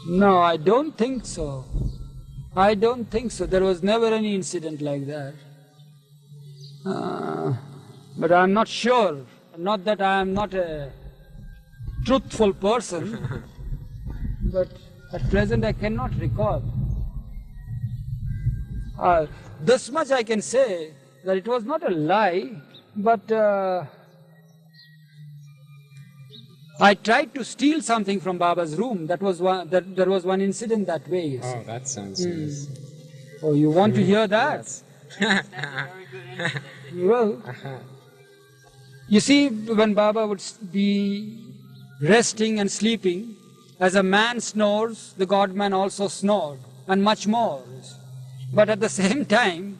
No, I don't think so. I don't think so. There was never any incident like that. But I'm not sure. Not that I am not a truthful person, but at present I cannot recall. This much I can say, that it was not a lie, but I tried to steal something from Baba's room. There was one incident that way. You see. Oh, that sounds nice. Oh, you want to hear that? Well, you see, when Baba would be resting and sleeping, as a man snores, the God-man also snored, and much more. But at the same time,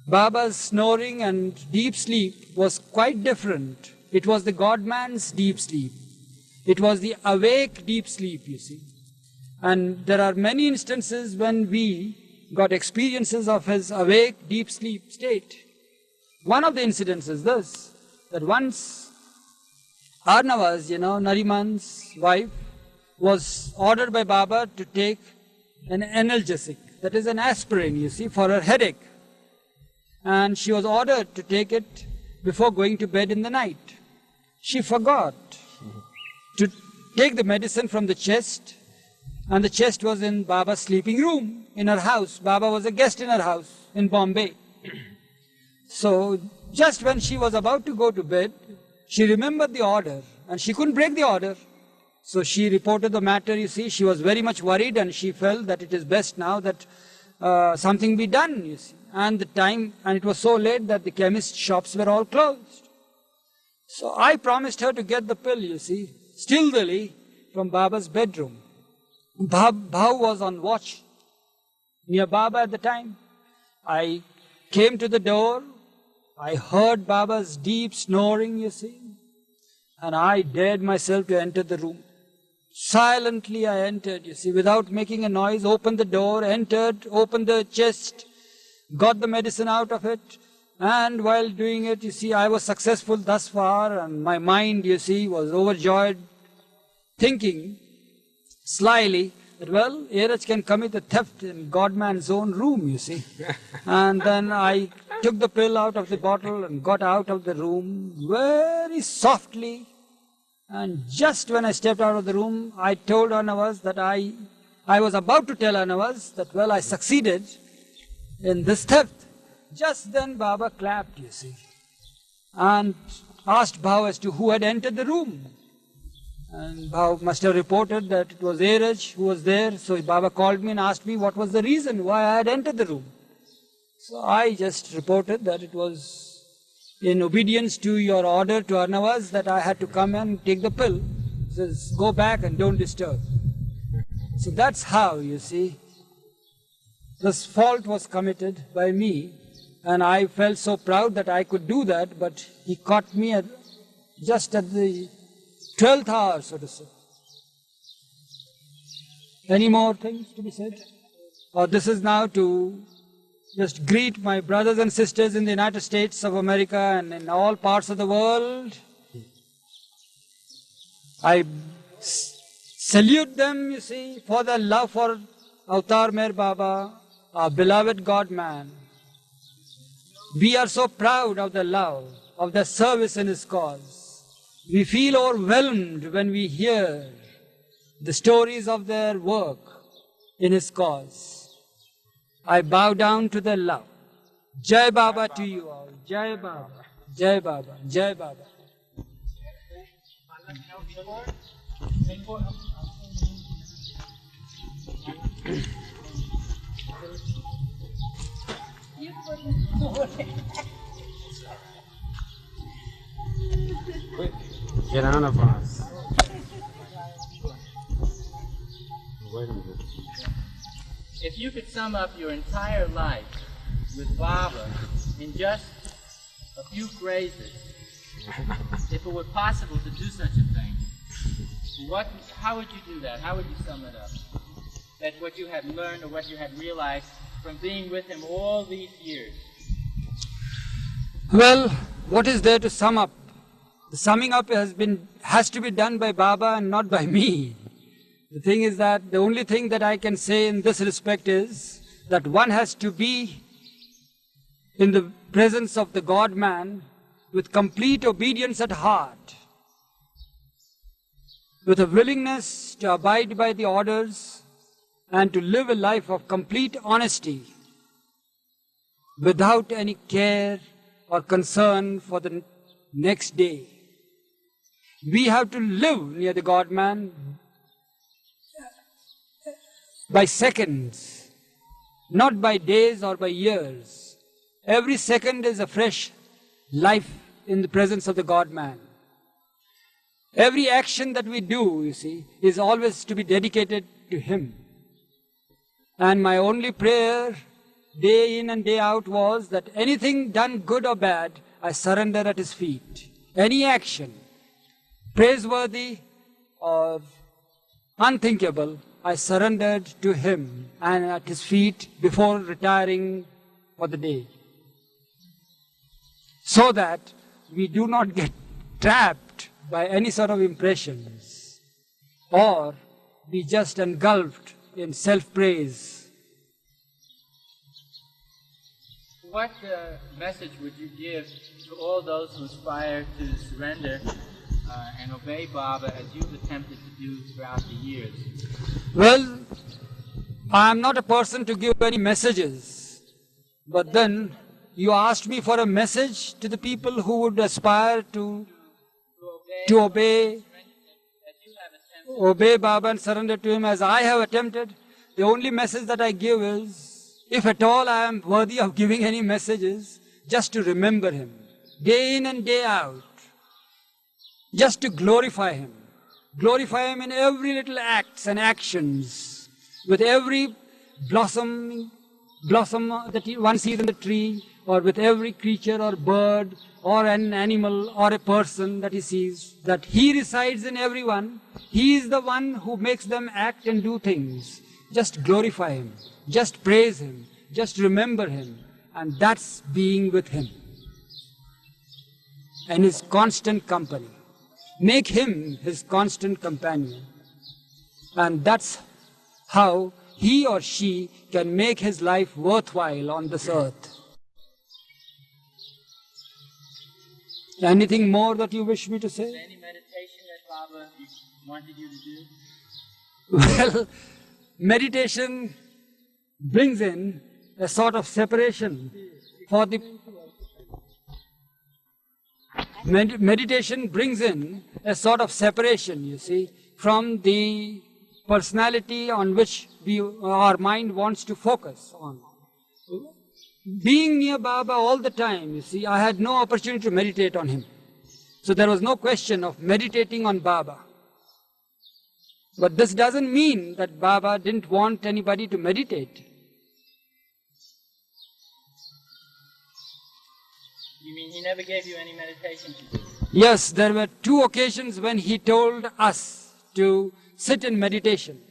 Baba's snoring and deep sleep was quite different. It was the God-man's deep sleep. It was the awake deep sleep, you see. And there are many instances when we got experiences of his awake deep sleep state. One of the incidents is this, that once Arnavas, Nariman's wife, was ordered by Baba to take an analgesic, that is an aspirin, you see, for her headache. And she was ordered to take it before going to bed in the night. She forgot to take the medicine from the chest, and the chest was in Baba's sleeping room, in her house. Baba was a guest in her house in Bombay. So just when she was about to go to bed, she remembered the order, and she couldn't break the order. So she reported the matter, you see. She was very much worried, and she felt that it is best now that something be done, you see. And it was so late that the chemist shops were all closed. So I promised her to get the pill, you see, stealthily from Baba's bedroom. Bhau was on watch near Baba at the time. I came to the door. I heard Baba's deep snoring, you see, and I dared myself to enter the room. Silently I entered, you see, without making a noise, opened the door, entered, opened the chest, got the medicine out of it, and while doing it, you see, I was successful thus far, and my mind, you see, was overjoyed, thinking slyly that, well, Eruch can commit a theft in God-man's own room, you see. And then I took the pill out of the bottle and got out of the room very softly. And just when I stepped out of the room, I told Arnavas that I was about to tell Arnavas that, well, I succeeded in this theft. Just then Baba clapped, you see, and asked Bhau as to who had entered the room. And Bhau must have reported that it was Eruch who was there. So Baba called me and asked me what was the reason why I had entered the room. So I just reported that it was in obedience to your order to Arnavas that I had to come and take the pill. He says, go back and don't disturb. So that's how, you see, this fault was committed by me. And I felt so proud that I could do that, but he caught me just at the 12th hour, so to say. Any more things to be said? Or this is now to just greet my brothers and sisters in the United States of America and in all parts of the world. I salute them, you see, for their love for Avatar Meher Baba, our beloved God-man. We are so proud of their love, of their service in his cause. We feel overwhelmed when we hear the stories of their work in his cause. I bow down to their love. Jai Baba to you all. Jai Baba. Jai Baba. Jai Baba. Quick, get on of us. Wait a minute. If you could sum up your entire life with Baba in just a few phrases, if it were possible to do such a thing, how would you do that? How would you sum it up? That what you had learned or what you had realized from being with him all these years? Well, what is there to sum up? The summing up has to be done by Baba and not by me. The thing is that the only thing that I can say in this respect is that one has to be in the presence of the God-man with complete obedience at heart, with a willingness to abide by the orders and to live a life of complete honesty without any care or concern for the next day. We have to live near the God-man by seconds, not by days or by years. Every second is a fresh life in the presence of the God-man. Every action that we do, you see, is always to be dedicated to Him. And my only prayer, day in and day out, was that anything done good or bad, I surrender at His feet. Any action, praiseworthy or unthinkable, I surrendered to Him and at His feet before retiring for the day. So that we do not get trapped by any sort of impressions or be just engulfed in self-praise. What message would you give to all those who aspire to surrender and obey Baba as you've attempted to do throughout the years? Well, I am not a person to give any messages, but then you asked me for a message to the people who would aspire to obey Baba and surrender to Him as I have attempted. The only message that I give is, if at all I am worthy of giving any messages, just to remember Him, day in and day out, just to glorify Him. Glorify Him in every little acts and actions, with every blossom that one sees in the tree, or with every creature or bird or an animal or a person that he sees, that He resides in everyone. He is the one who makes them act and do things. Just glorify Him, just praise Him, just remember Him, and that's being with Him and His constant company. Make Him His constant companion, and that's how he or she can make his life worthwhile on this earth. Anything more that you wish me to say? Is there any meditation that Baba wanted you to do? Well, meditation brings in a sort of separation for the... Meditation brings in a sort of separation, you see, from the personality on which our mind wants to focus on. Being near Baba all the time, you see, I had no opportunity to meditate on him. So there was no question of meditating on Baba. But this doesn't mean that Baba didn't want anybody to meditate. You mean he never gave you any meditation to do? Yes, there were 2 occasions when he told us to sit in meditation.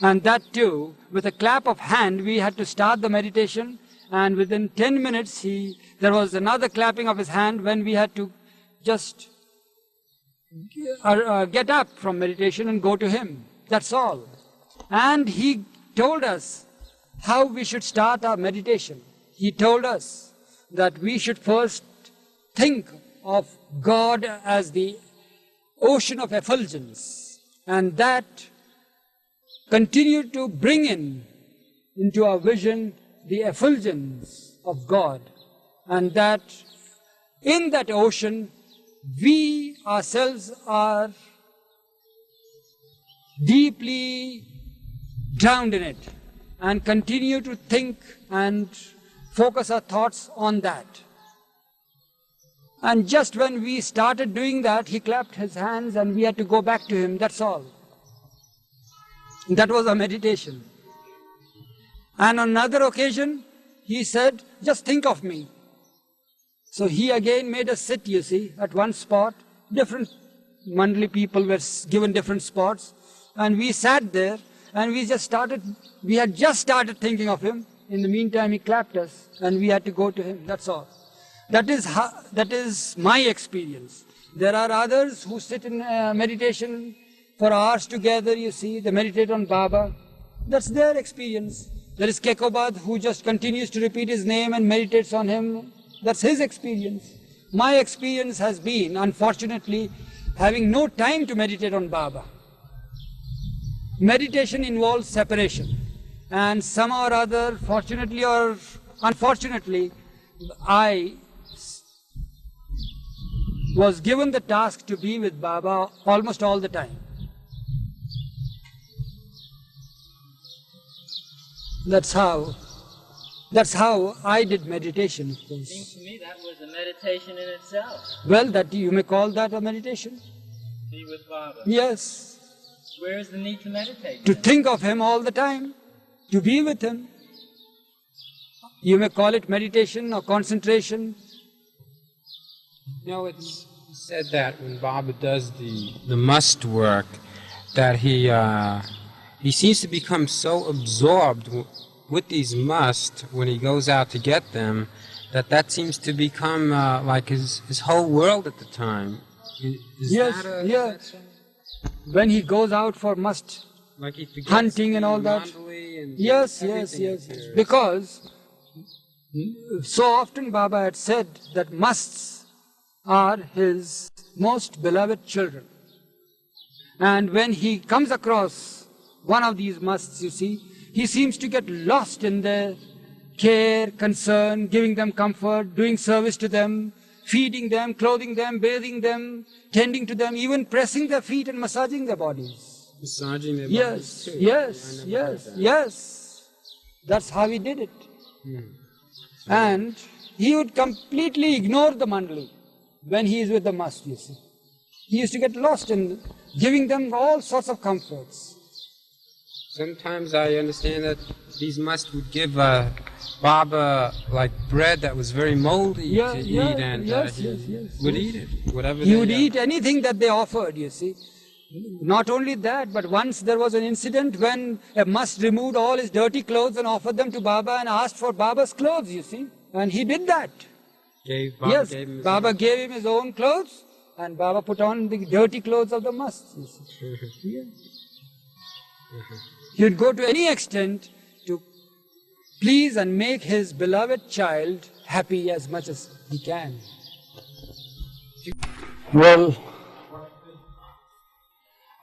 And that too, with a clap of hand, we had to start the meditation, and within 10 minutes, there was another clapping of his hand when we had to just get up from meditation and go to him. That's all. And he told us how we should start our meditation. He told us that we should first think of God as the ocean of effulgence, and that continue to bring into our vision the effulgence of God, and that in that ocean we ourselves are deeply drowned in it, and continue to think and focus our thoughts on that. And just when we started doing that, he clapped his hands and we had to go back to him, that's all. That was our meditation. And on another occasion, he said, just think of me. So he again made us sit, you see, at one spot. Different Mandali people were given different spots. And we sat there and we had just started thinking of him. In the meantime, he clapped us and we had to go to him, that's all. That is my experience. There are others who sit in meditation for hours together, you see, they meditate on Baba. That's their experience. There is Kekobad who just continues to repeat his name and meditates on him. That's his experience. My experience has been, unfortunately, having no time to meditate on Baba. Meditation involves separation. And somehow or other, fortunately or unfortunately, I was given the task to be with Baba almost all the time. That's how I did meditation, of course. Seems to me that was a meditation in itself. Well, that you may call that a meditation. Be with Baba. Yes. Where is the need to meditate? To think of him all the time, to be with him. You may call it meditation or concentration. No, it's said that when Baba does the must work, that he seems to become so absorbed with these must when he goes out to get them, that seems to become like his whole world at the time. Yes. When he goes out for must, like he hunting and all that. Yes. Because so often Baba had said that musts are his most beloved children. And when he comes across one of these musts, you see, he seems to get lost in their care, concern, giving them comfort, doing service to them, feeding them, clothing them, bathing them, tending to them, even pressing their feet and massaging their bodies. Massaging their bodies too. Yes. That's how he did it. And he would completely ignore the Mandali when he is with the must, you see. He used to get lost in giving them all sorts of comforts. Sometimes I understand that these must would give Baba like bread that was very moldy to eat, and he would eat it, whatever. He would eat anything that they offered, you see. Not only that, but once there was an incident when a must removed all his dirty clothes and offered them to Baba and asked for Baba's clothes, you see. And he did that. Baba gave him his own clothes, and Baba put on the dirty clothes of the must, you see. He would go to any extent to please and make his beloved child happy as much as he can. Well,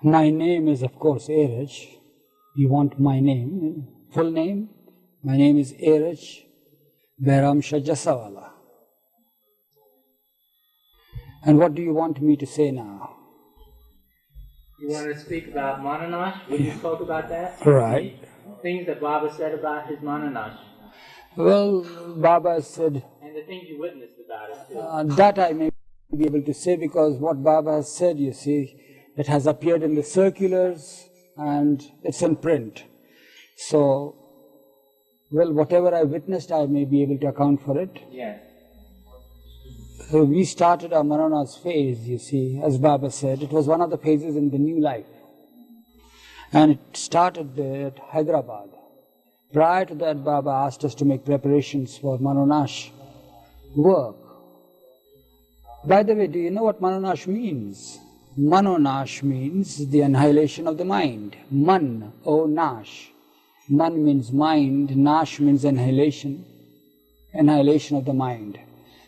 my name is of course Eruch. You want my name, full name? My name is Eruch Jessawala. And what do you want me to say now? You want to speak about Mananash? We just spoke about that? Right. The things that Baba said about his Mananash. Well, Baba said... And the things you witnessed about it too. That I may be able to say, because what Baba has said, you see, it has appeared in the circulars and it's in print. So, well, whatever I witnessed, I may be able to account for it. Yes. So we started our Manana's phase, you see, as Baba said. It was one of the phases in the new life. And it started at Hyderabad. Prior to that, Baba asked us to make preparations for Mananash work. By the way, do you know what Mananash means? Manonash means the annihilation of the mind. Man, O Nash. Man means mind, Nash means annihilation of the mind.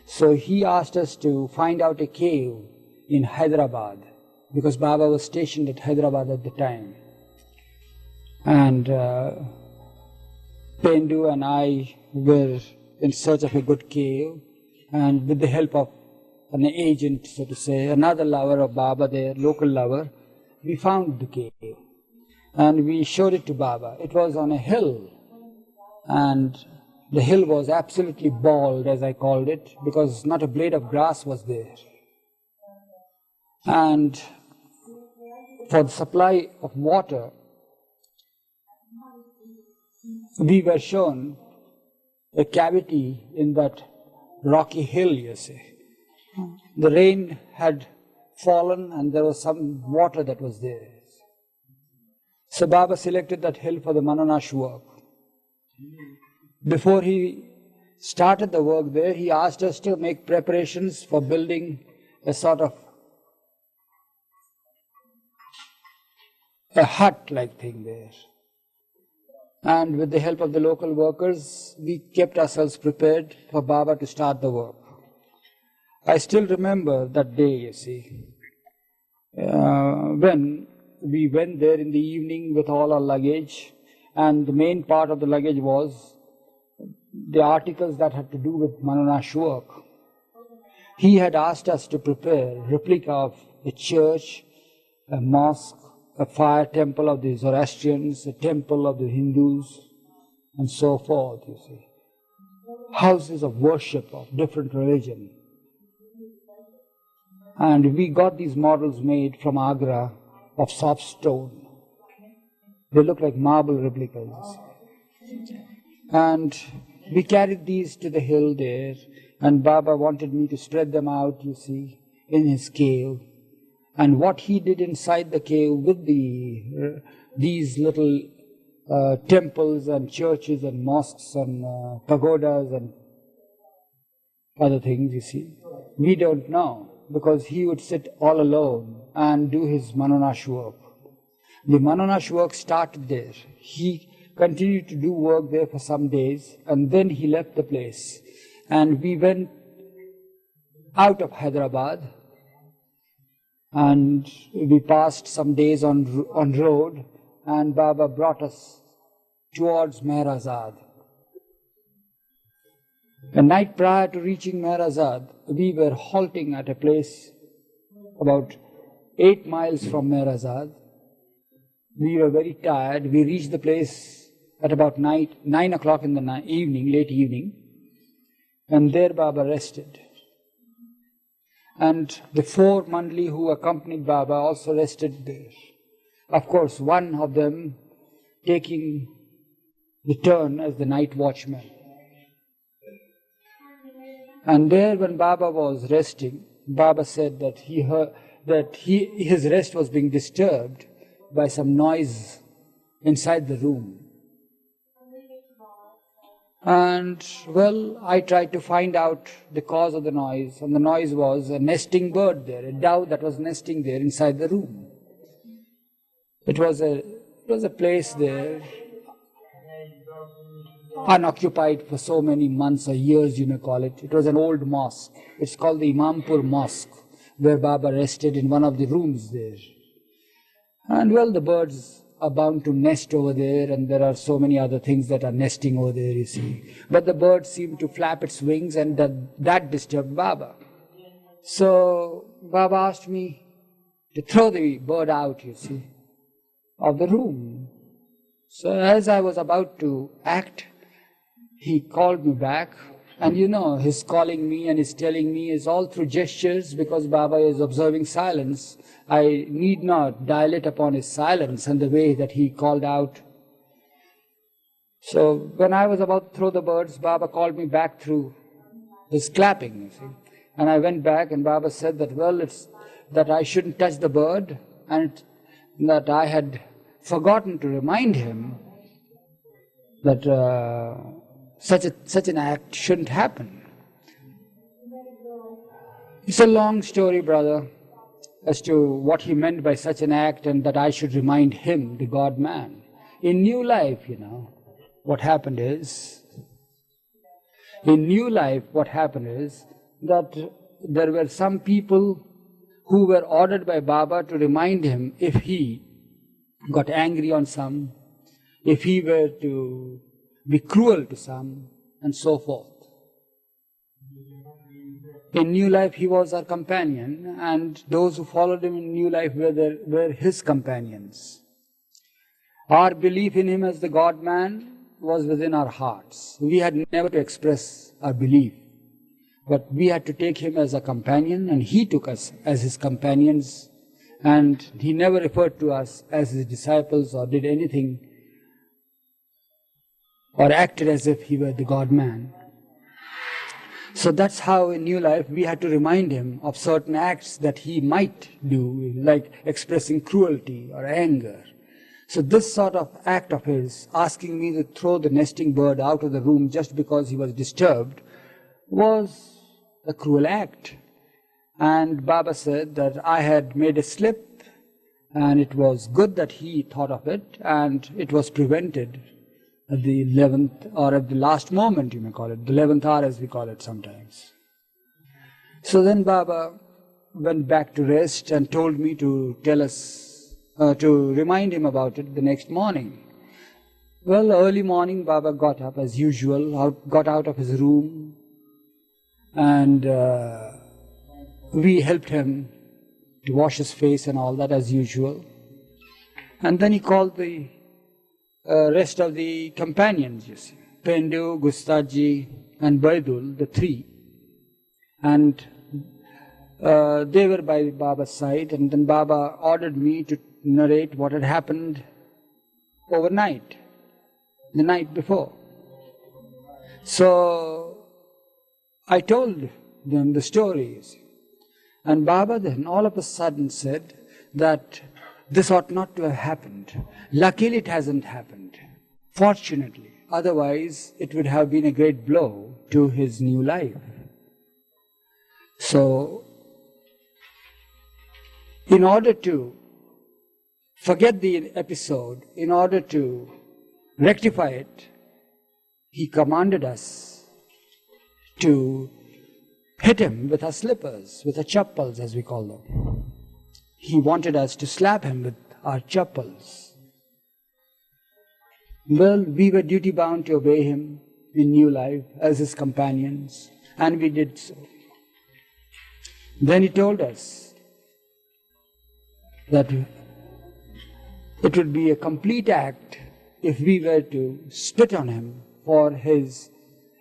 So he asked us to find out a cave in Hyderabad, because Baba was stationed at Hyderabad at the time. And Pendu and I were in search of a good cave, and with the help of an agent, so to say, another lover of Baba there, local lover, we found the cave. And we showed it to Baba. It was on a hill, and the hill was absolutely bald, as I called it, because not a blade of grass was there. And for the supply of water, we were shown a cavity in that rocky hill, you see. The rain had fallen and there was some water that was there. So Baba selected that hill for the Mananash work. Before he started the work there, he asked us to make preparations for building a sort of a hut-like thing there. And with the help of the local workers, we kept ourselves prepared for Baba to start the work. I still remember that day, you see, when we went there in the evening with all our luggage, and the main part of the luggage was the articles that had to do with Mananash work. He had asked us to prepare a replica of a church, a mosque, a fire temple of the Zoroastrians, a temple of the Hindus, and so forth, you see. Houses of worship of different religion. And we got these models made from Agra of soft stone. They look like marble replicas. And we carried these to the hill there, and Baba wanted me to spread them out, you see, in his cave. And what he did inside the cave with these little temples and churches and mosques and pagodas and other things, you see, we don't know, because he would sit all alone and do his Mananash work. The Mananash work started there. He continued to do work there for some days, and then he left the place. And we went out of Hyderabad, and we passed some days on road, and Baba brought us towards Meher. The night prior to reaching Meher, we were halting at a place about 8 miles from Meher. We were very tired. We reached the place at about 9 o'clock in the evening, late evening, and there Baba rested. And the 4 Mandali who accompanied Baba also rested there. Of course, one of them taking the turn as the night watchman. And there when Baba was resting, Baba said that he heard that his rest was being disturbed by some noise inside the room. And, well, I tried to find out the cause of the noise, and the noise was a nesting bird there, a dove that was nesting there inside the room. It was a place there, unoccupied for so many months or years, you may call it. It was an old mosque. It's called the Imampur Mosque, where Baba rested in one of the rooms there. And, well, the birds are bound to nest over there, and there are so many other things that are nesting over there, you see. But the bird seemed to flap its wings, and that disturbed Baba. So Baba asked me to throw the bird out, you see, of the room. So as I was about to act, he called me back, and you know, his calling me and his telling me is all through gestures, because Baba is observing silence. I need not dilate upon his silence and the way that he called out. So when I was about to throw the birds, Baba called me back through his clapping, you see. And I went back, and Baba said that, well, it's that I shouldn't touch the bird, and that I had forgotten to remind him that such an act shouldn't happen. It's a long story, brother, as to what he meant by such an act, and that I should remind him, the God-man. In New Life, you know, what happened is that there were some people who were ordered by Baba to remind him if he got angry on some, if he were to be cruel to some, and so forth. In New Life, he was our companion, and those who followed him in New Life were his companions. Our belief in him as the God-man was within our hearts. We had never to express our belief, but we had to take him as a companion, and he took us as his companions, and he never referred to us as his disciples or did anything or acted as if he were the God-man. So that's how in New Life we had to remind him of certain acts that he might do, like expressing cruelty or anger. So this sort of act of his, asking me to throw the nesting bird out of the room just because he was disturbed, was a cruel act. And Baba said that I had made a slip, And it was good that he thought of it, and it was prevented at the 11th, or at the last moment, you may call it, the 11th hour as we call it sometimes. So then Baba went back to rest and told me to tell us, to remind him about it the next morning. Well, early morning, Baba got up as usual, got out of his room, and we helped him to wash his face and all that as usual. And then he called the rest of the companions, you see, Pendu, Gustaji, and Baidul, the three. And they were by Baba's side, and then Baba ordered me to narrate what had happened overnight, the night before. So I told them the stories, and Baba then all of a sudden said that this ought not to have happened. Luckily it hasn't happened, fortunately. Otherwise it would have been a great blow to his new life. So in order to forget the episode, in order to rectify it, he commanded us to hit him with our slippers, with our chappals as we call them. He wanted us to slap him with our chappals. Well, we were duty bound to obey him in new life as his companions, and we did so. Then he told us that it would be a complete act if we were to spit on him for his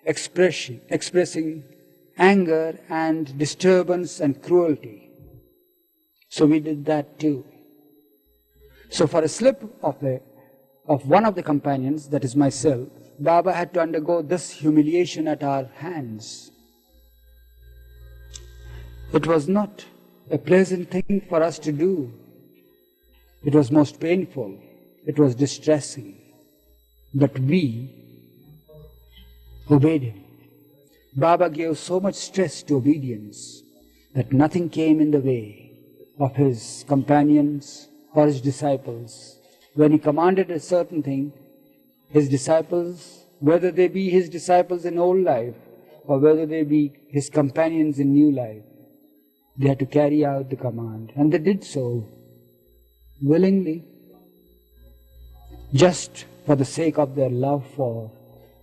expressing anger and disturbance and cruelty. So we did that too. So for a slip of one of the companions, that is myself, Baba had to undergo this humiliation at our hands. It was not a pleasant thing for us to do. It was most painful. It was distressing. But we obeyed him. Baba gave so much stress to obedience that nothing came in the way of his companions or his disciples. When he commanded a certain thing, his disciples, whether they be his disciples in old life or whether they be his companions in new life, they had to carry out the command. And they did so willingly, just for the sake of their love for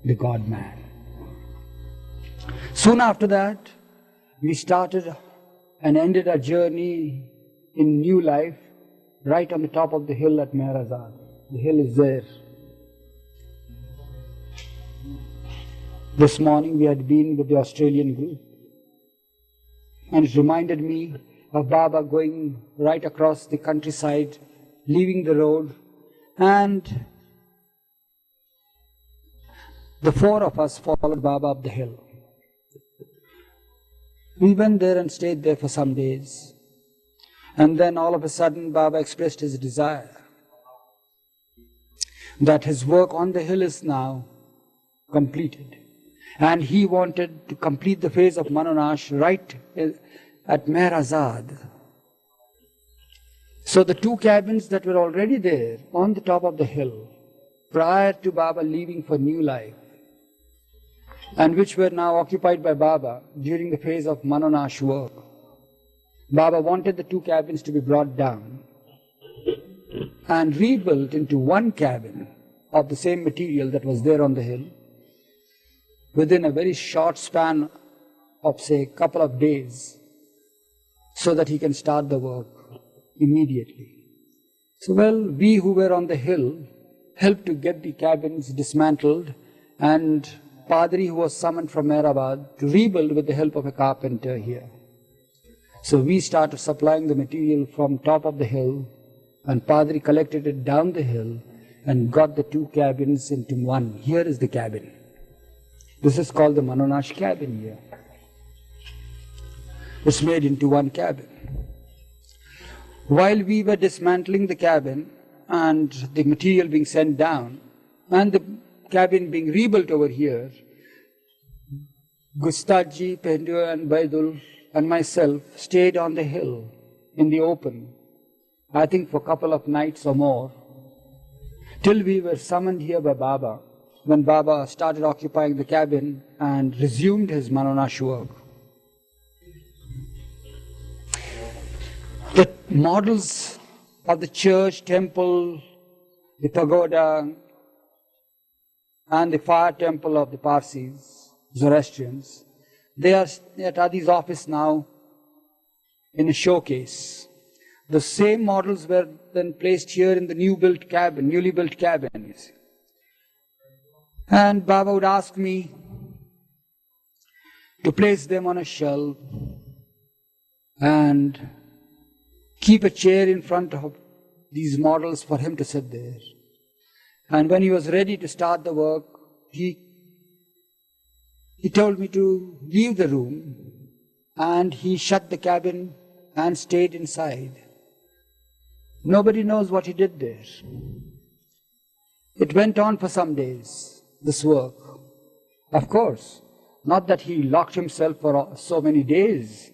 the God-man. Soon after that, we started and ended our journey in new life right on the top of the hill at Meher. The hill is there. This morning we had been with the Australian group, and it reminded me of Baba going right across the countryside, leaving the road, and the four of us followed Baba up the hill. We went there and stayed there for some days. And then all of a sudden Baba expressed his desire that his work on the hill is now completed. And he wanted to complete the phase of Manonash right at Meher. So the two cabins that were already there on the top of the hill prior to Baba leaving for new life, and which were now occupied by Baba during the phase of Manonash work, Baba wanted the two cabins to be brought down and rebuilt into one cabin of the same material that was there on the hill within a very short span of, say, a couple of days, so that he can start the work immediately. So, well, we who were on the hill helped to get the cabins dismantled, and Padri, who was summoned from Meherabad, to rebuild with the help of a carpenter here. So we started supplying the material from top of the hill, and Padri collected it down the hill and got the two cabins into one. Here is the cabin. This is called the Manonash cabin here. It's made into one cabin. While we were dismantling the cabin and the material being sent down and the cabin being rebuilt over here, Gustaji, Pendu and Baidul and myself stayed on the hill in the open I think for a couple of nights or more, till we were summoned here by Baba, when Baba started occupying the cabin and resumed his Manonash work. The models of the church, temple, the pagoda, and the fire temple of the Parsis, Zoroastrians, they are at Adi's office now in a showcase. The same models were then placed here in the newly built cabin, you see. And Baba would ask me to place them on a shelf and keep a chair in front of these models for him to sit there. And when he was ready to start the work, he told me to leave the room, and he shut the cabin and stayed inside. Nobody knows what he did there. It went on for some days, this work. Of course, not that he locked himself for so many days.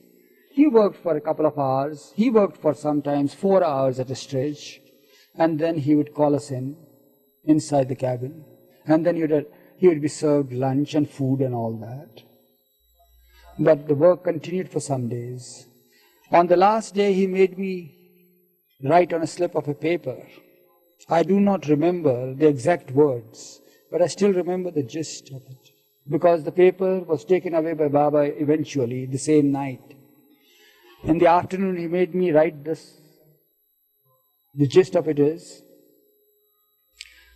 He worked for a couple of hours. He worked for sometimes 4 hours at a stretch. And then he would call us inside the cabin. And then he would be served lunch and food and all that. But the work continued for some days. On the last day, he made me write on a slip of a paper. I do not remember the exact words, but I still remember the gist of it. Because the paper was taken away by Baba eventually, the same night. In the afternoon, he made me write this. The gist of it is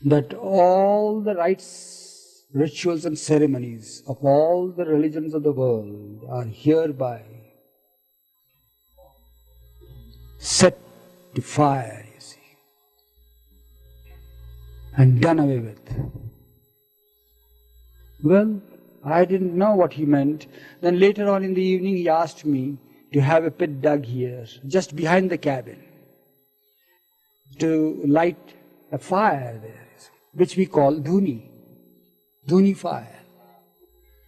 that all the rites, rituals and ceremonies of all the religions of the world are hereby set to fire, you see, and done away with. Well, I didn't know what he meant. Then later on in the evening, he asked me to have a pit dug here, just behind the cabin, to light a fire there, which we call dhuni fire.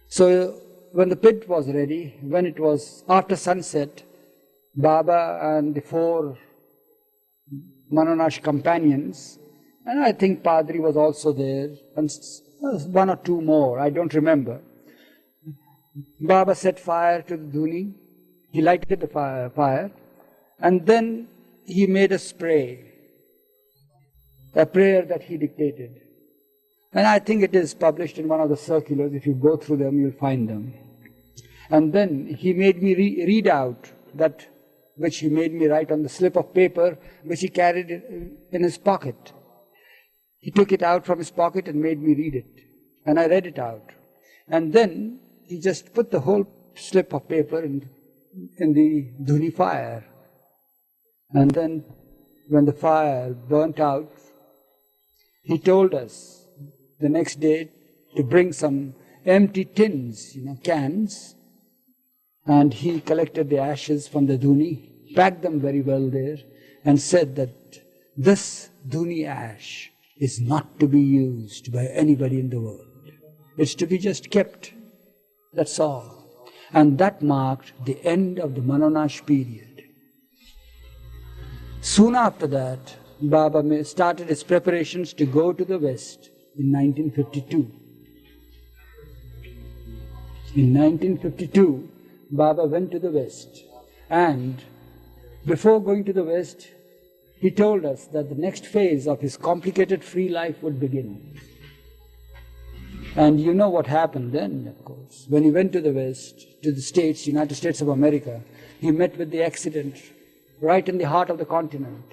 So when the pit was ready, when it was after sunset, Baba and the 4 Manonash companions, and I think Padri was also there, and 1 or 2 more, I don't remember. Baba set fire to the dhuni. He lighted the fire, and then he made us pray, a prayer that he dictated. And I think it is published in one of the circulars. If you go through them, you'll find them. And then he made me read out that which he made me write on the slip of paper, which he carried in his pocket. He took it out from his pocket and made me read it. And I read it out. And then he just put the whole slip of paper in the dhuni fire. And then when the fire burnt out, he told us the next day to bring some empty tins, cans, and he collected the ashes from the dhuni, packed them very well there, and said that this dhuni ash is not to be used by anybody in the world. It's to be just kept. That's all. And that marked the end of the Manonash period. Soon after that, Baba started his preparations to go to the West in 1952. In 1952, Baba went to the West, and before going to the West, he told us that the next phase of his complicated free life would begin. And you know what happened then, of course. When he went to the West, to the States, United States of America, he met with the accident right in the heart of the continent.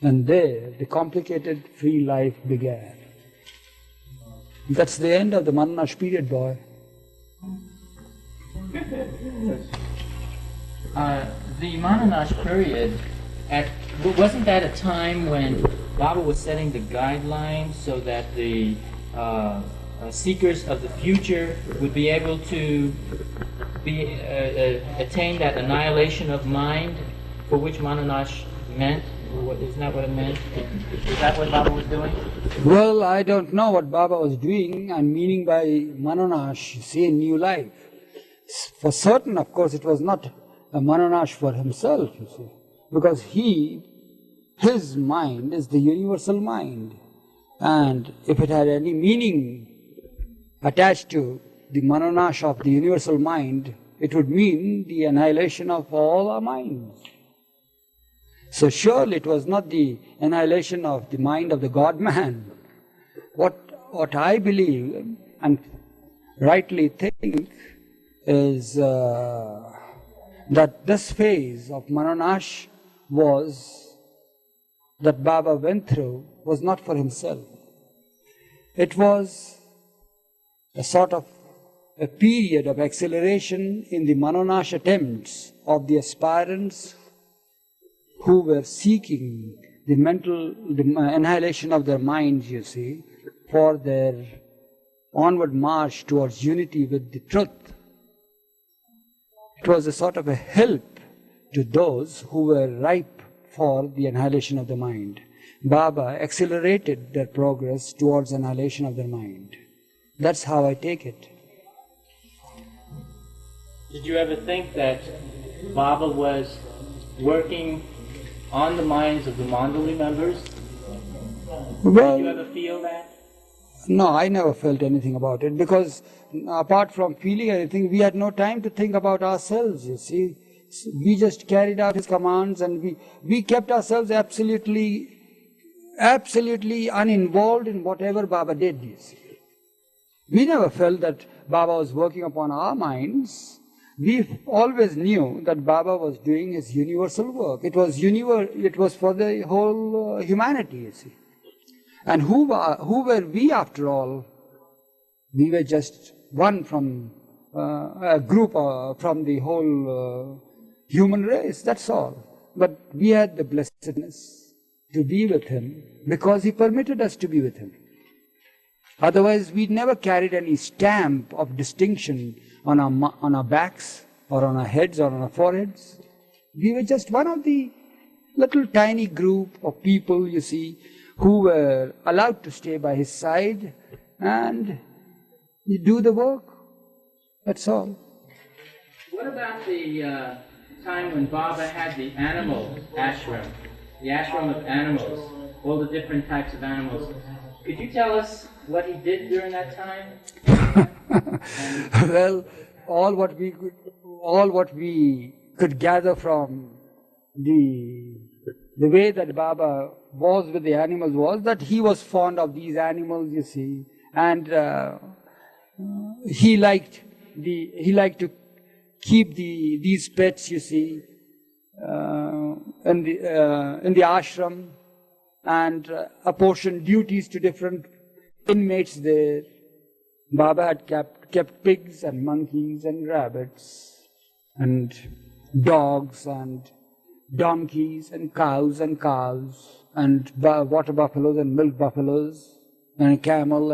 And there, the complicated free life began. That's the end of the Manonash period, boy. The Manonash period, wasn't that a time when Baba was setting the guidelines so that the seekers of the future would be able to attain that annihilation of mind for which Manonash meant? Isn't that what it meant? Is that what Baba was doing? Well, I don't know what Baba was doing and meaning by Manonash, see, new life. For certain, of course, it was not a Manonash for himself, you see, because he his mind is the universal mind. And if it had any meaning attached to the Manonash of the universal mind, it would mean the annihilation of all our minds. So surely it was not the annihilation of the mind of the God-man. What I believe and rightly think is that this phase of Manonash that Baba went through was not for himself. It was a sort of a period of acceleration in the Manonash attempts of the aspirants who were seeking the annihilation of their minds, you see, for their onward march towards unity with the truth. It was a sort of a help to those who were ripe for the annihilation of the mind. Baba accelerated their progress towards annihilation of their mind. That's how I take it. Did you ever think that Baba was working on the minds of the Mandali members? Well, did you ever feel that? No, I never felt anything about it, because apart from feeling anything, we had no time to think about ourselves, you see. We just carried out his commands, and we kept ourselves absolutely uninvolved in whatever Baba did, you see. We never felt that Baba was working upon our minds. We always knew that Baba was doing his universal work. It was for the whole humanity, you see. And who were we after all? We were just one from a group from the whole human race, that's all. But we had the blessedness to be with him because he permitted us to be with him. Otherwise, we never carried any stamp of distinction on our backs or on our heads or on our foreheads. We were just one of the little tiny group of people, you see, who were allowed to stay by his side and do the work. That's all. What about the time when Baba had the animal ashram, the ashram of animals, all the different types of animals? Could you tell us what he did during that time? Well, all what we could gather from the way that Baba was with the animals was that he was fond of these animals, you see, and he liked to keep these pets, you see, in the ashram, and apportion duties to different inmates there. Baba had kept pigs and monkeys and rabbits and dogs and donkeys and cows and calves and water buffaloes and milk buffaloes and a camel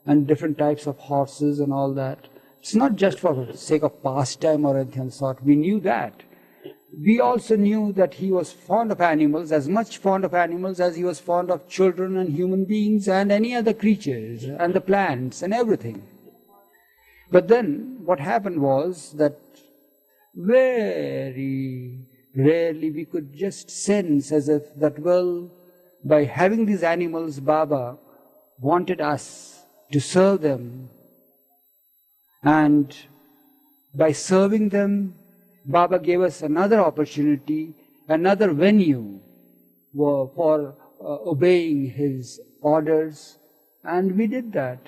and different types of horses and all that. It's not just for the sake of pastime or anything of the sort. We knew that. We also knew that he was fond of animals, as much fond of animals as he was fond of children and human beings and any other creatures and the plants and everything. But then what happened was that very rarely we could just sense as if that, well, by having these animals, Baba wanted us to serve them. And by serving them, Baba gave us another opportunity, another venue for obeying his orders, and we did that.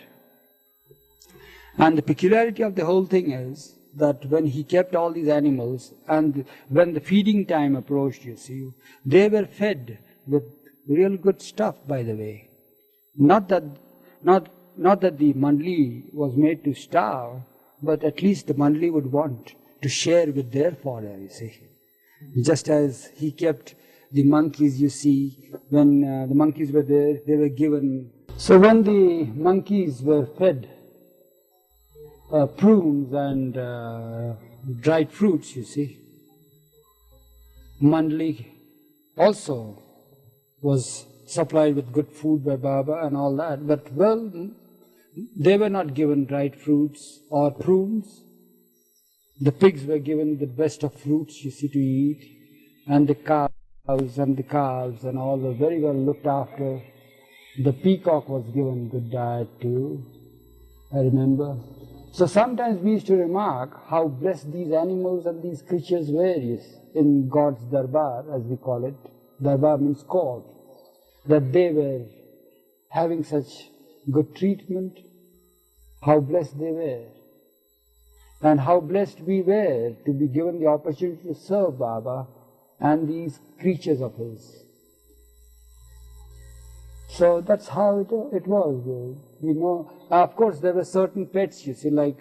And the peculiarity of the whole thing is that when he kept all these animals, and when the feeding time approached, you see, they were fed with real good stuff, by the way. Not that the Mandali was made to starve, but at least the Mandali would want to share with their fodder, you see. Just as he kept the monkeys, you see, when the monkeys were there, they were given. So when the monkeys were fed prunes and dried fruits, you see, Mandali also was supplied with good food by Baba and all that. But, well, they were not given dried fruits or prunes. The pigs were given the best of fruits, you see, to eat, and the cows cows and the calves and all were very well looked after. The peacock was given good diet too, I remember. So sometimes we used to remark how blessed these animals and these creatures were in God's darbar, as we call it. Darbar means court. That they were having such good treatment, how blessed they were. And how blessed we were to be given the opportunity to serve Baba and these creatures of his. So that's how it was. You know, of course there were certain pets, you see, like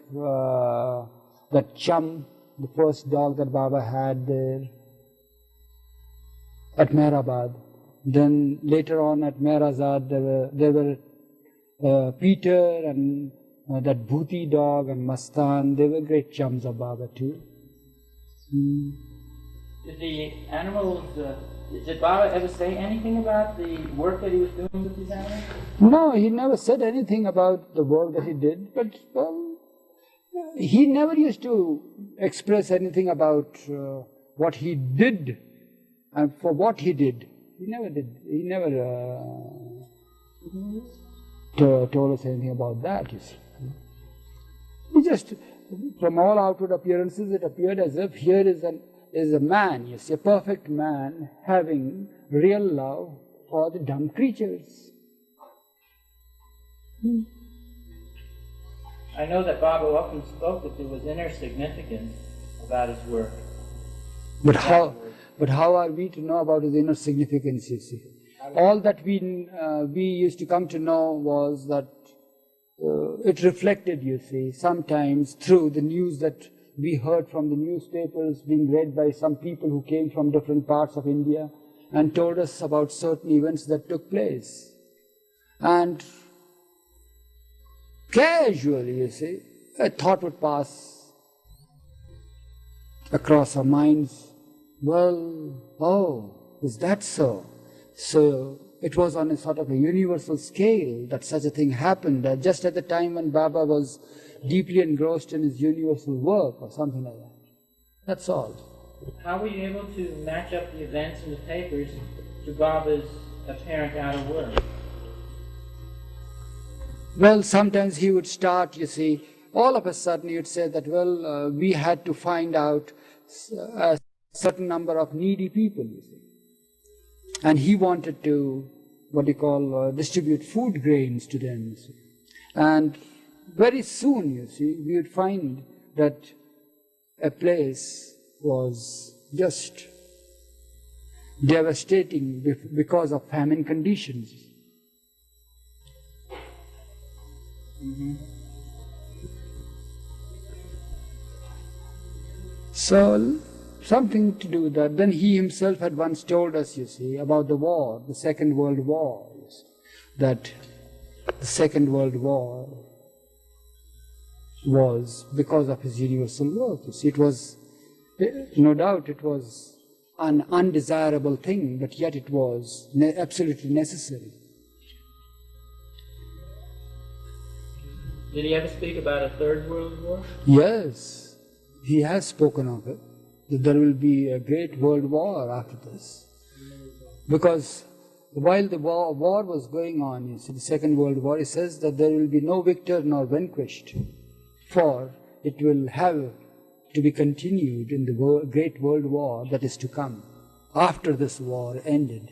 that Chum, the first dog that Baba had there at Meherabad. Then later on at Meherazad there were Peter and that Bhuti dog and Mastan. They were great chums of Baba too. Did the animals, did Baba ever say anything about the work that he was doing with these animals? No, he never said anything about the work that he did, but he never used to express anything about what he did and for what he did. He never did. He never told us anything about that, you see. He just, from all outward appearances, it appeared as if here is a man, you see, a perfect man having real love for the dumb creatures. I know that Baba often spoke that there was inner significance about his work. But how are we to know about his inner significance, you see? All that we used to come to know was that it reflected, you see, sometimes through the news that we heard from the newspapers being read by some people who came from different parts of India and told us about certain events that took place. And casually, you see, a thought would pass across our minds. Well, oh, is that so? So it was on a sort of a universal scale that such a thing happened, just at the time when Baba was deeply engrossed in his universal work or something like that. That's all. How were you able to match up the events in the papers to Baba's apparent outer work? Well, sometimes he would start, you see, all of a sudden he would say that, well, we had to find out a certain number of needy people, you see. And he wanted to, distribute food grains to them, you see. And very soon, you see, we would find that a place was just devastating because of famine conditions. Mm-hmm. So, something to do with that. Then he himself had once told us, you see, about the war, the Second World War, you see, that the Second World War was because of his universal work. You see, it was, no doubt, it was an undesirable thing, but yet it was absolutely necessary. Did he ever speak about a Third World War? Yes, he has spoken of it, that there will be a great world war after this. Because while the war was going on, you see, the Second World War, he says that there will be no victor nor vanquished, for it will have to be continued in the great world war that is to come after this war ended.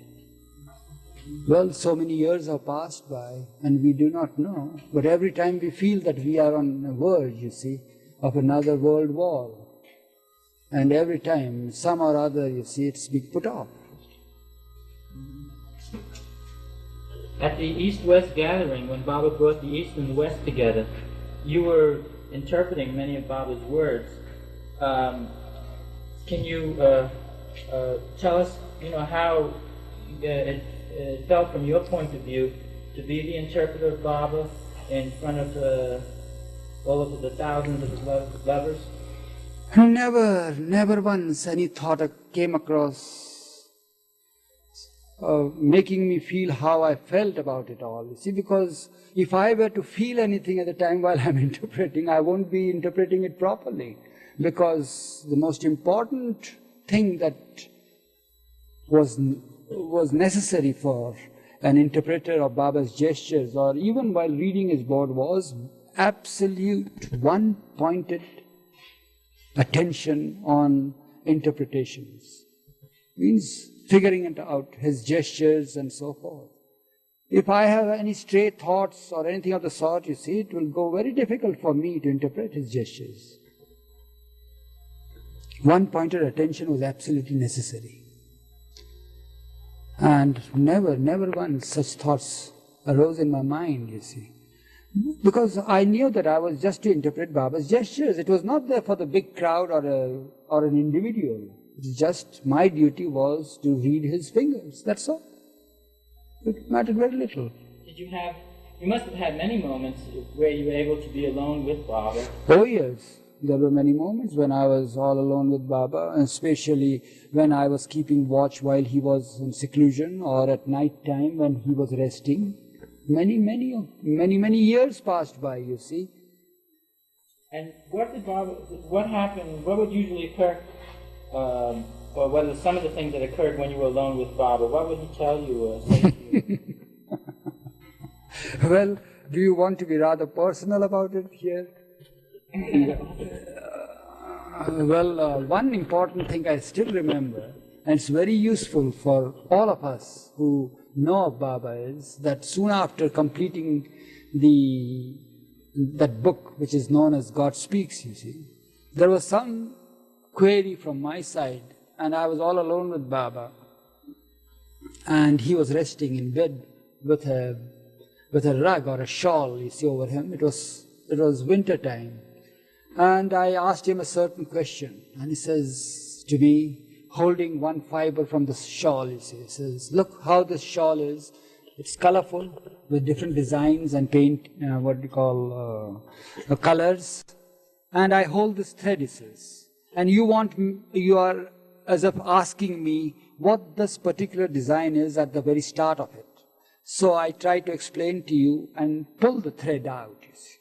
Well, so many years have passed by and we do not know, but every time we feel that we are on the verge, you see, of another world war, and every time some or other, you see, it's being put off. At the East-West gathering, when Baba brought the East and the West together, you were interpreting many of Baba's words. Can you tell us, how it felt from your point of view to be the interpreter of Baba in front of all of the thousands of his lovers? Never once any thought came across making me feel how I felt about it all. You see, because if I were to feel anything at the time while I'm interpreting, I won't be interpreting it properly. Because the most important thing that was necessary for an interpreter of Baba's gestures, or even while reading his board, was absolute one-pointed attention on interpretations. Means figuring it out, his gestures and so forth. If I have any stray thoughts or anything of the sort, you see, it will go very difficult for me to interpret his gestures. One-pointed attention was absolutely necessary. And never once such thoughts arose in my mind, you see. Because I knew that I was just to interpret Baba's gestures. It was not there for the big crowd or an individual. It's just my duty was to read his fingers, that's all. It mattered very little. You must have had many moments where you were able to be alone with Baba. Oh yes, there were many moments when I was all alone with Baba, and especially when I was keeping watch while he was in seclusion, or at night time when he was resting. Many years passed by, you see. And what happened, what would usually occur, or what are some of the things that occurred when you were alone with Baba? What would he tell you or say to you? Well, do you want to be rather personal about it here? One important thing I still remember, and it's very useful for all of us who know of Baba, is that soon after completing that book which is known as God Speaks, you see, there was some query from my side, and I was all alone with Baba, and he was resting in bed with a rug or a shawl, you see, over him. It was winter time, and I asked him a certain question, and he says to me, holding one fiber from the shawl, he says, look how this shawl is. It's colorful with different designs and paint, colors. And I hold this thread, he says. And you are as if asking me what this particular design is at the very start of it. So I try to explain to you and pull the thread out, you see.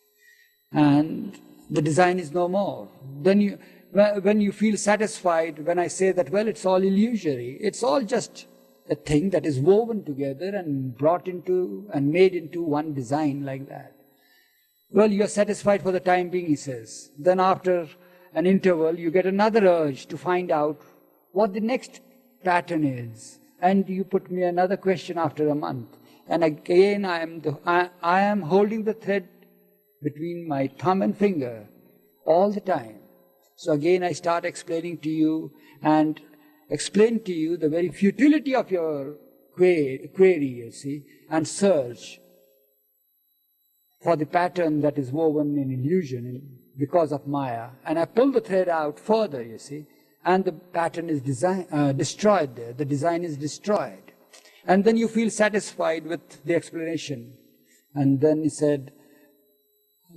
And the design is no more. Then when you feel satisfied, when I say that, well, it's all illusory, it's all just a thing that is woven together and brought into and made into one design like that. Well, you're satisfied for the time being, he says. Then after an interval, you get another urge to find out what the next pattern is. And you put me another question after a month. And again, I am holding the thread between my thumb and finger all the time. So again, I start explaining to you and explain to you the very futility of your query, you see, and search for the pattern that is woven in illusion because of Maya. And I pull the thread out further, you see, and the pattern is destroyed there. The design is destroyed. And then you feel satisfied with the explanation. And then he said,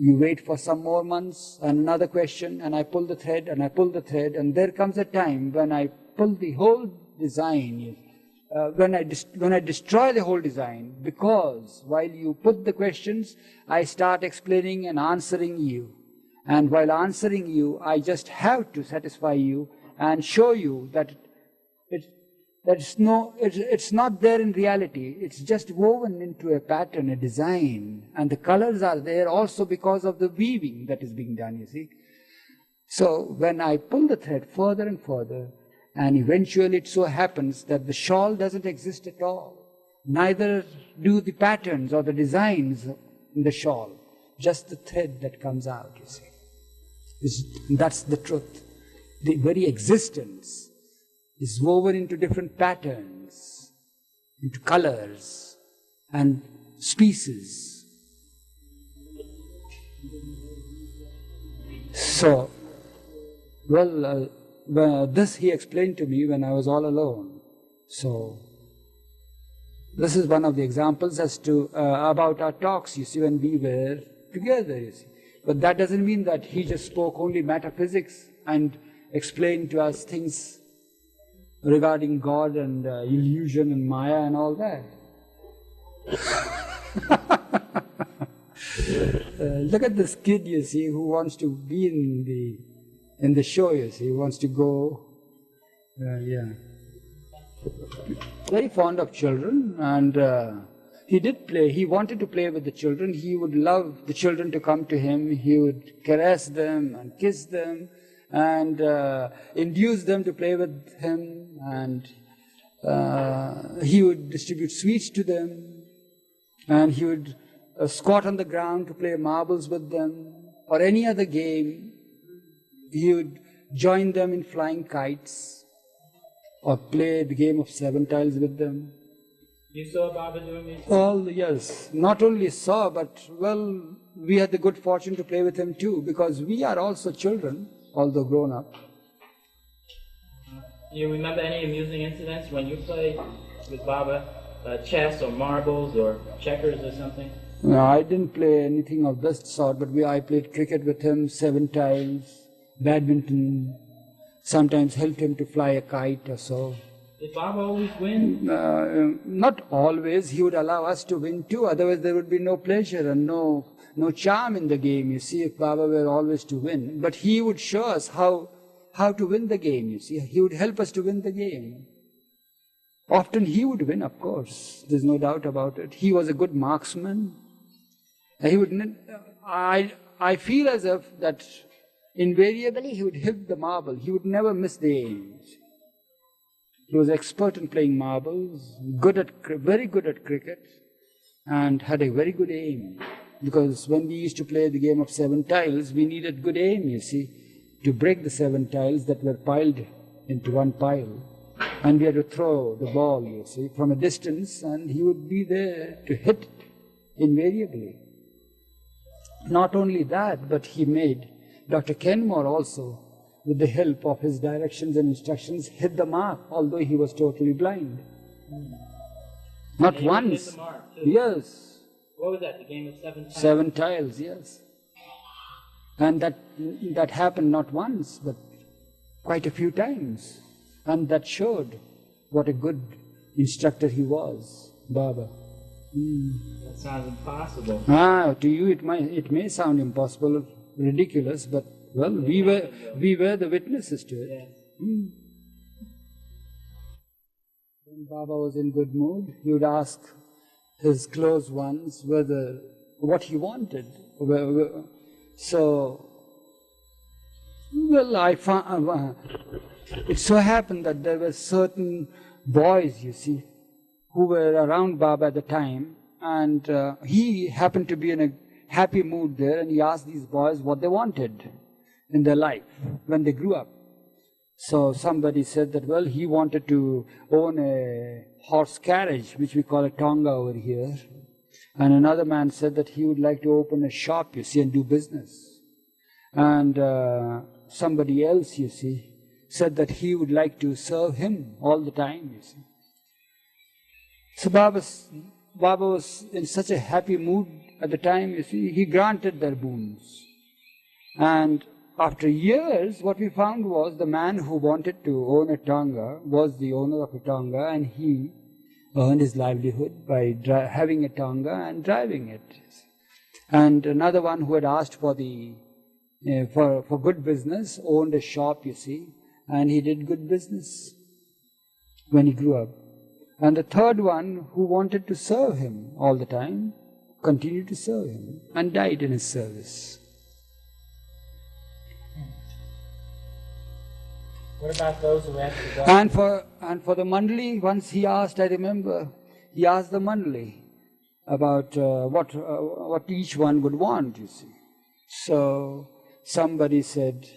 you wait for some more months and another question, and I pull the thread and I pull the thread, and there comes a time when I pull the whole design, when I destroy the whole design, because while you put the questions, I start explaining and answering you. And while answering you, I just have to satisfy you and show you that it's not there in reality. It's just woven into a pattern, a design. And the colors are there also because of the weaving that is being done, you see. So when I pull the thread further and further, and eventually it so happens that the shawl doesn't exist at all. Neither do the patterns or the designs in the shawl. Just the thread that comes out, you see. That's the truth. The very existence is woven into different patterns, into colors and species. So, this he explained to me when I was all alone. So, this is one of the examples as to about our talks, you see, when we were together, you see. But that doesn't mean that he just spoke only metaphysics and explained to us things regarding God and illusion and Maya and all that. Look at this kid, you see, who wants to be in the show, you see, who wants to go, very fond of children, and he did play. He wanted to play with the children. He would love the children to come to him. He would caress them and kiss them and induce them to play with him, and he would distribute sweets to them, and he would squat on the ground to play marbles with them or any other game. He would join them in flying kites or play the game of 7 tiles with them. You saw Baba doing these? All, yes. Not only saw, but, well, we had the good fortune to play with him too, because we are also children, although grown up. Do you remember any amusing incidents when you played with Baba, chess or marbles or checkers or something? No, I didn't play anything of this sort, but I played cricket with him, 7 tiles, badminton, sometimes helped him to fly a kite or so. Did Baba always win? Not always. He would allow us to win too, otherwise there would be no pleasure and no charm in the game, you see, if Baba were always to win. But he would show us how to win the game, you see. He would help us to win the game. Often he would win, of course. There's no doubt about it. He was a good marksman. He would. I feel as if that invariably he would hit the marble. He would never miss the aim. He was expert in playing marbles, very good at cricket, and had a very good aim. Because when we used to play the game of 7 tiles, we needed good aim, you see, to break the 7 tiles that were piled into one pile. And we had to throw the ball, you see, from a distance, and he would be there to hit it invariably. Not only that, but he made Dr. Kenmore also, with the help of his directions and instructions, hit the mark, although he was totally blind. Not once. Hit the mark too. Yes. What was that, the game of 7 tiles? 7 tiles, yes. And that happened not once, but quite a few times. And that showed what a good instructor he was, Baba. That sounds impossible. To you it may sound impossible, ridiculous, but well, we were the witnesses to it. Yes. When Baba was in good mood, he would ask his close ones what he wanted. So, well, I found it so happened that there were certain boys, you see, who were around Baba at the time, and he happened to be in a happy mood there, and he asked these boys what they wanted in their life when they grew up. So somebody said that, well, he wanted to own a horse carriage, which we call a tonga over here. And another man said that he would like to open a shop, you see, and do business. And somebody else, you see, said that he would like to serve him all the time, you see. So Baba was in such a happy mood at the time, you see, he granted their boons. And after years, what we found was the man who wanted to own a tonga was the owner of a tonga, and he earned his livelihood by having a tonga and driving it. And another one who had asked for good business owned a shop, you see, and he did good business when he grew up. And the third one, who wanted to serve him all the time, continued to serve him and died in his service. What about those who asked to go? And for the Mandali, once he asked, I remember, he asked the Mandali about what each one would want, you see. So somebody said,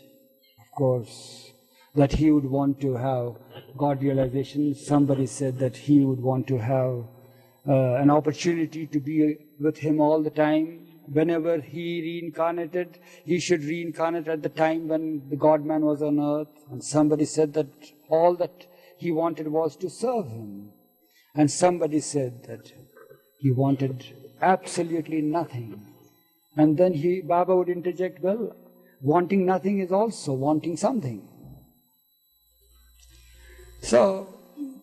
of course, that he would want to have God realization. Somebody said that he would want to have an opportunity to be with him all the time. Whenever he reincarnated, he should reincarnate at the time when the God-man was on earth. And somebody said that all that he wanted was to serve him. And somebody said that he wanted absolutely nothing. And then Baba would interject, well, wanting nothing is also wanting something. So,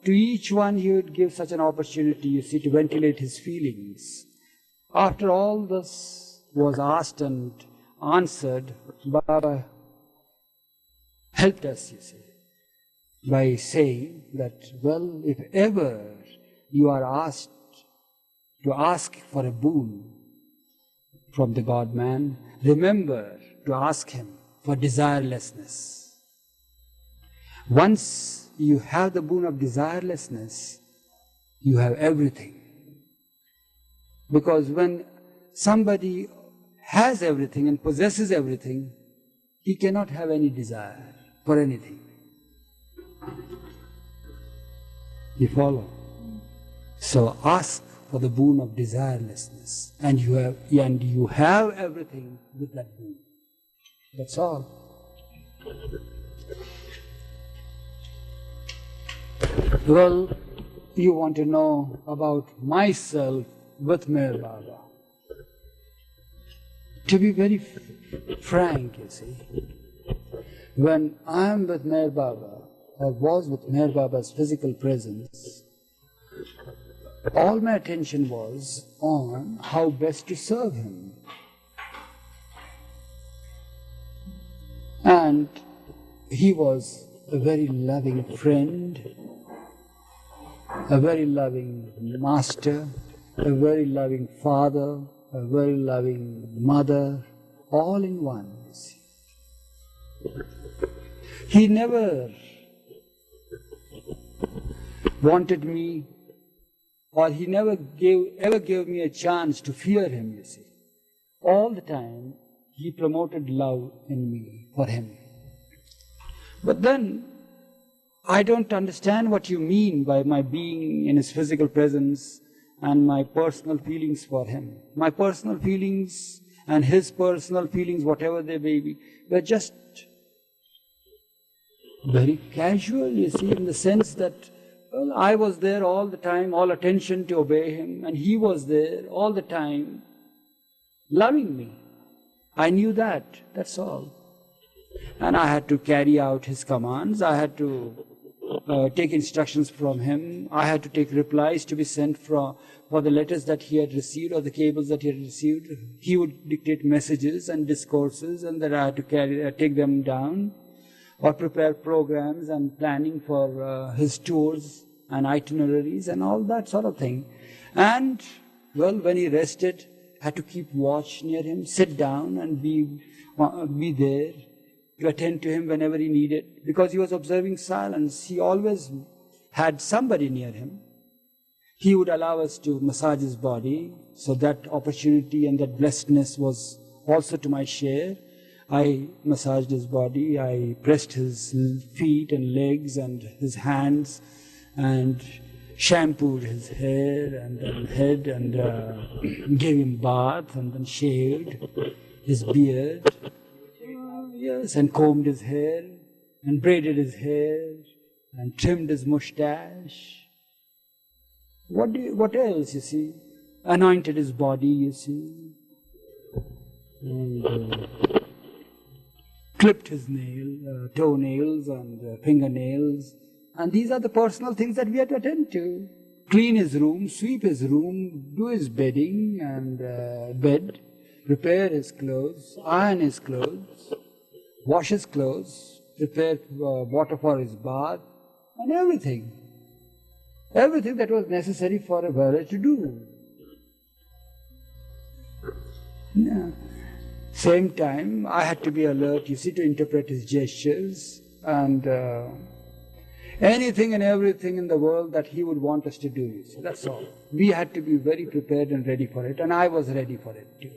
to each one he would give such an opportunity, you see, to ventilate his feelings. After all this was asked and answered, Baba helped us, you see. by saying that, well, if ever you are asked to ask for a boon from the God-man, remember to ask him for desirelessness. Once you have the boon of desirelessness, you have everything. Because when somebody has everything and possesses everything, he cannot have any desire for anything. You follow? So ask for the boon of desirelessness, and you have everything with that boon. That's all. Well, you want to know about myself with Meher Baba. To be very frank, you see, when I am with Meher Baba, or was with Meher Baba's physical presence, all my attention was on how best to serve him. And he was a very loving friend, a very loving master, a very loving father, a very loving mother, all in one, you see. He never wanted me, or he never ever gave me a chance to fear him, you see. All the time, he promoted love in me for him. But then, I don't understand what you mean by my being in his physical presence and my personal feelings for him. My personal feelings and his personal feelings, whatever they may be, were just very casual, you see, in the sense that, well, I was there all the time, all attention to obey him, and he was there all the time, loving me. I knew that, that's all. And I had to carry out his commands, I had to take instructions from him, I had to take replies to be sent for the letters that he had received or the cables that he had received. He would dictate messages and discourses, and then I had to take them down, or prepare programs and planning for his tours and itineraries and all that sort of thing. And, well, when he rested, had to keep watch near him, sit down and be there to attend to him whenever he needed. Because he was observing silence, he always had somebody near him. He would allow us to massage his body, so that opportunity and that blessedness was also to my share. I massaged his body, I pressed his feet and legs and his hands, and shampooed his hair and then head, and gave him bath, and then shaved his beard. Yes, and combed his hair, and braided his hair, and trimmed his mustache. What else, you see? Anointed his body, you see. And clipped his toenails and fingernails. And these are the personal things that we had to attend to. Clean his room, sweep his room, do his bedding and bed, prepare his clothes, iron his clothes, wash his clothes, prepare water for his bath, and everything. Everything that was necessary for a wearer to do. Yeah. Same time, I had to be alert, you see, to interpret his gestures and anything and everything in the world that he would want us to do, you see, that's all. We had to be very prepared and ready for it, and I was ready for it too.